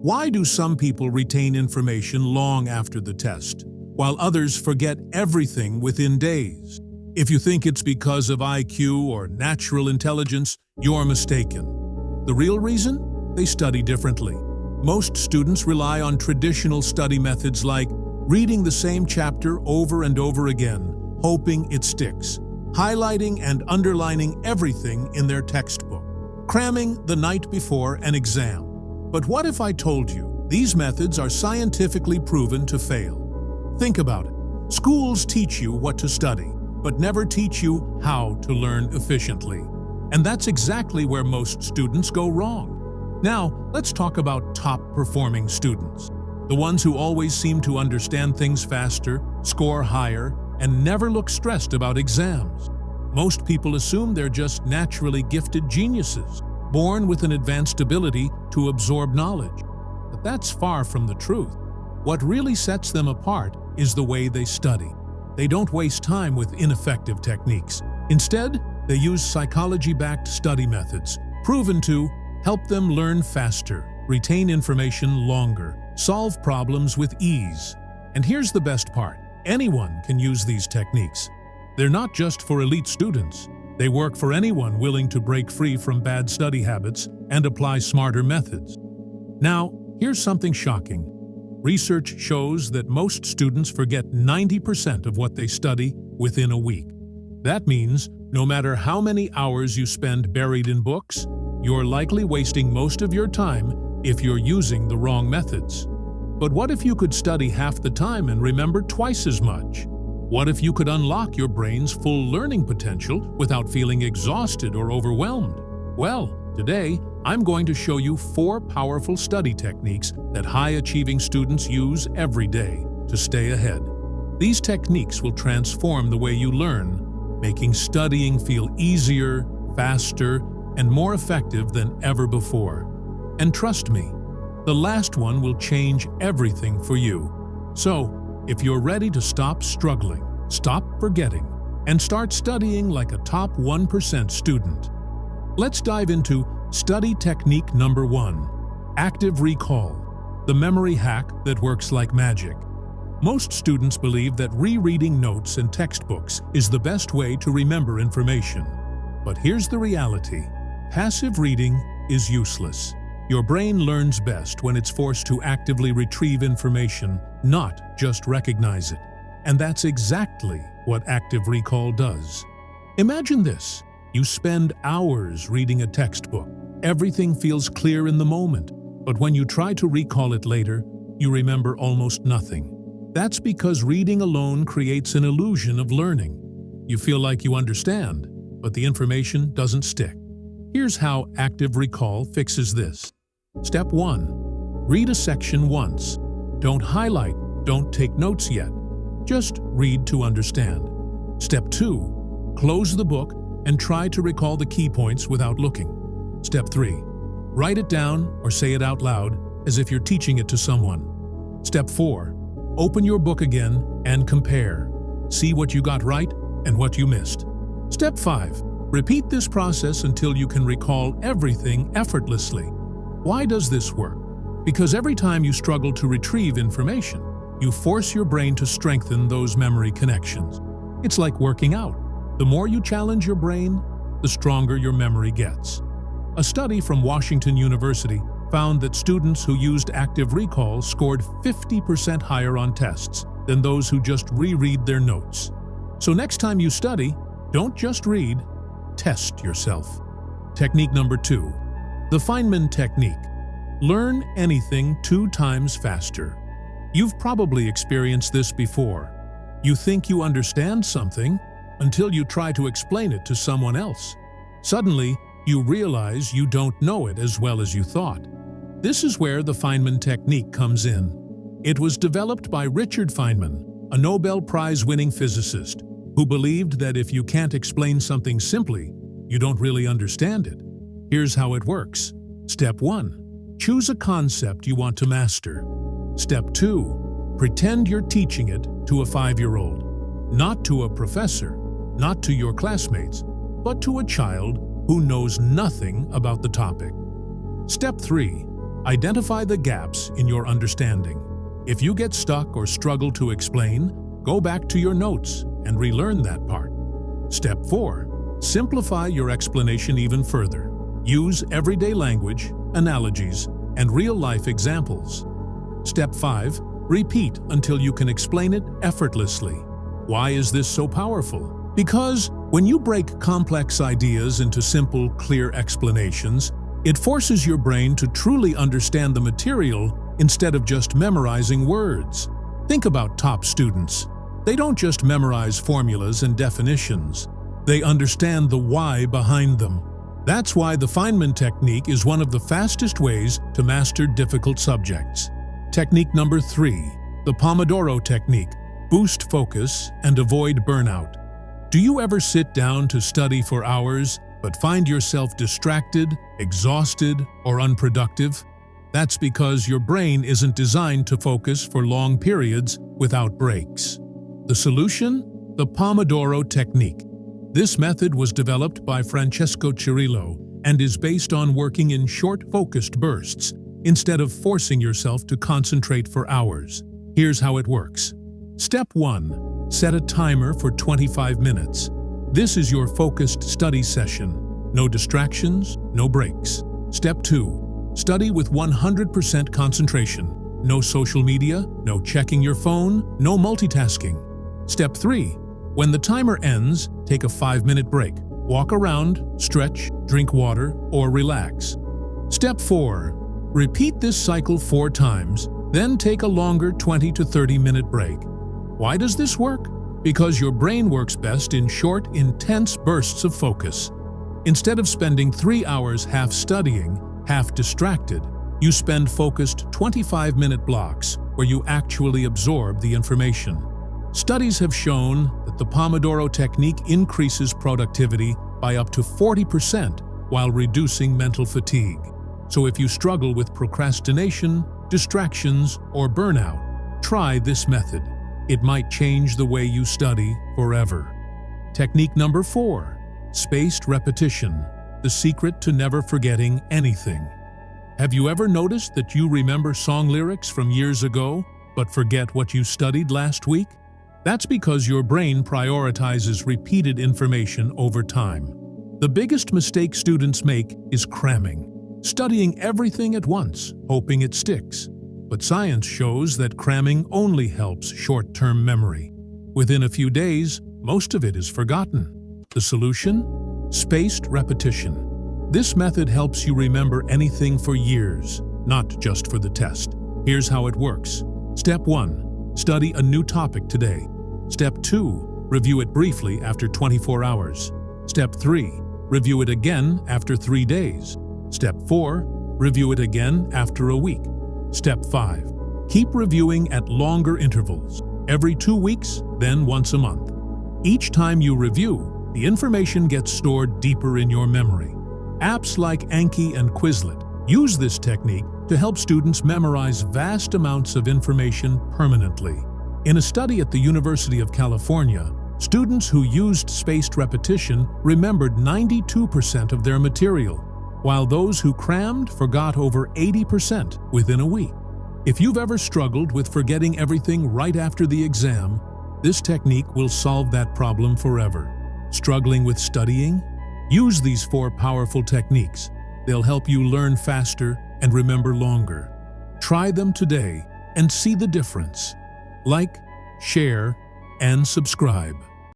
Why do some people retain information long after the test, while others forget everything within days? If you think it's because of IQ or natural intelligence, you're mistaken. The real reason? They study differently. Most students rely on traditional study methods like reading the same chapter over and over again, hoping it sticks, highlighting and underlining everything in their textbook, cramming the night before an exam. But what if I told you these methods are scientifically proven to fail? Think about it. Schools teach you what to study, but never teach you how to learn efficiently. And that's exactly where most students go wrong. Now, let's talk about top-performing students. The ones who always seem to understand things faster, score higher, and never look stressed about exams. Most people assume they're just naturally gifted geniuses, born with an advanced ability to absorb knowledge. But that's far from the truth. What really sets them apart is the way they study. They don't waste time with ineffective techniques. Instead, they use psychology-backed study methods, proven to help them learn faster, retain information longer, solve problems with ease. And here's the best part. Anyone can use these techniques. They're not just for elite students. They work for anyone willing to break free from bad study habits and apply smarter methods. Now, here's something shocking. Research shows that most students forget 90% of what they study within a week. That means no matter how many hours you spend buried in books, you're likely wasting most of your time if you're using the wrong methods. But what if you could study half the time and remember twice as much? What if you could unlock your brain's full learning potential without feeling exhausted or overwhelmed? Well, today, I'm going to show you 4 powerful study techniques that high-achieving students use every day to stay ahead. These techniques will transform the way you learn, making studying feel easier, faster, and more effective than ever before. And trust me, the last one will change everything for you. So, if you're ready to stop struggling, stop forgetting, and start studying like a top 1% student, let's dive into study technique number 1, active recall, the memory hack that works like magic. Most students believe that rereading notes and textbooks is the best way to remember information. But here's the reality. Passive reading is useless. Your brain learns best when it's forced to actively retrieve information, not just recognize it. And that's exactly what active recall does. Imagine this. You spend hours reading a textbook. Everything feels clear in the moment, but when you try to recall it later, you remember almost nothing. That's because reading alone creates an illusion of learning. You feel like you understand, but the information doesn't stick. Here's how active recall fixes this. Step 1. Read a section once. Don't highlight, don't take notes yet. Just read to understand. Step 2. Close the book and try to recall the key points without looking. Step 3. Write it down or say it out loud as if you're teaching it to someone. Step 4. Open your book again and compare. See what you got right and what you missed. Step 5. Repeat this process until you can recall everything effortlessly. Why does this work? Because every time you struggle to retrieve information, you force your brain to strengthen those memory connections. It's like working out. The more you challenge your brain, the stronger your memory gets. A study from Washington University found that students who used active recall scored 50% higher on tests than those who just reread their notes. So next time you study, don't just read, test yourself. Technique number 2. The Feynman technique. Learn anything 2 times faster. You've probably experienced this before. You think you understand something until you try to explain it to someone else. Suddenly, you realize you don't know it as well as you thought. This is where the Feynman technique comes in. It was developed by Richard Feynman, a Nobel Prize-winning physicist, who believed that if you can't explain something simply, you don't really understand it. Here's how it works. Step 1. Choose a concept you want to master. Step 2. Pretend you're teaching it to a 5-year-old. Not to a professor, not to your classmates, but to a child who knows nothing about the topic. Step 3. Identify the gaps in your understanding. If you get stuck or struggle to explain, go back to your notes and relearn that part. Step 4. Simplify your explanation even further. Use everyday language, analogies, and real-life examples. Step 5. Repeat until you can explain it effortlessly. Why is this so powerful? Because when you break complex ideas into simple, clear explanations, it forces your brain to truly understand the material instead of just memorizing words. Think about top students. They don't just memorize formulas and definitions. They understand the why behind them. That's why the Feynman technique is one of the fastest ways to master difficult subjects. Technique number 3, the Pomodoro technique. Boost focus and avoid burnout. Do you ever sit down to study for hours but find yourself distracted, exhausted, or unproductive? That's because your brain isn't designed to focus for long periods without breaks. The solution? The Pomodoro technique. This method was developed by Francesco Cirillo and is based on working in short, focused bursts instead of forcing yourself to concentrate for hours. Here's how it works. Step 1. Set a timer for 25 minutes. This is your focused study session. No distractions, no breaks. Step 2. Study with 100% concentration. No social media, no checking your phone, no multitasking. Step 3. When the timer ends, take a 5-minute break. Walk around, stretch, drink water, or relax. Step 4. Repeat this cycle 4 times, then take a longer 20 to 30-minute break. Why does this work? Because your brain works best in short, intense bursts of focus. Instead of spending 3 hours half studying, half distracted, you spend focused 25-minute blocks where you actually absorb the information. Studies have shown that the Pomodoro technique increases productivity by up to 40% while reducing mental fatigue. So if you struggle with procrastination, distractions, or burnout, try this method. It might change the way you study forever. Technique number 4. Spaced repetition. The secret to never forgetting anything. Have you ever noticed that you remember song lyrics from years ago, but forget what you studied last week? That's because your brain prioritizes repeated information over time. The biggest mistake students make is cramming, studying everything at once, hoping it sticks. But science shows that cramming only helps short-term memory. Within a few days, most of it is forgotten. The solution? Spaced repetition. This method helps you remember anything for years, not just for the test. Here's how it works. Step 1. Study a new topic today. Step 2. Review it briefly after 24 hours. Step 3. Review it again after 3 days. Step 4. Review it again after a week. Step 5. Keep reviewing at longer intervals, every 2 weeks, then once a month. Each time you review, the information gets stored deeper in your memory. Apps like Anki and Quizlet use this technique to help students memorize vast amounts of information permanently. In a study at the University of California, students who used spaced repetition remembered 92% of their material, while those who crammed forgot over 80% within a week. If you've ever struggled with forgetting everything right after the exam, this technique will solve that problem forever. Struggling with studying? Use these 4 powerful techniques. They'll help you learn faster and remember longer. Try them today and see the difference. Like, share, and subscribe.